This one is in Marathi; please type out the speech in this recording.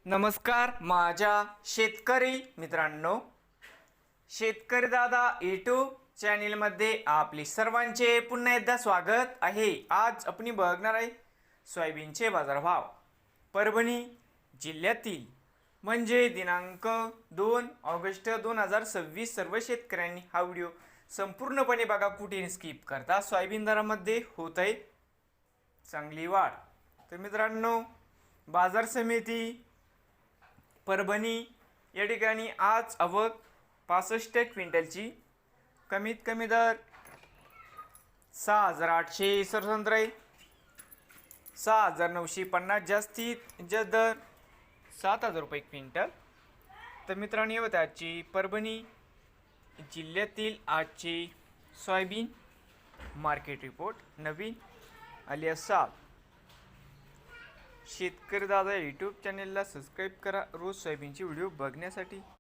नमस्कार माझ्या शेतकरी मित्रांनो, शेतकरी दादा यूट्यूब चॅनलमध्ये आपले सर्वांचे पुन्हा एकदा स्वागत आहे। आज आपण बघणार आहे सोयाबीनचे बाजारभाव परभणी जिल्ह्यातील, म्हणजे दिनांक 2 ऑगस्ट 2026। सर्व शेतकऱ्यांनी हा व्हिडिओ संपूर्णपणे बघा, कुठे स्किप करता। सोयाबीन दरामध्ये होत आहे चांगली वाढ। तर मित्रांनो, बाजार समिती परभणी या ठिकाणी आज आवक 65 क्विंटलची, कमीत कमी दर 6867 आहे, 6950, जास्तीत जास्त दर 7000 रुपये क्विंटल। तर मित्रांनो, येत आजची परभणी जिल्ह्यातील आजची सोयाबीन मार्केट रिपोर्ट नवीन आली असाल शेतकरी दादा यूट्यूब चॅनलला सबस्क्राईब करा रोज सोयाबीनचे व्हिडिओ बघण्यासाठी।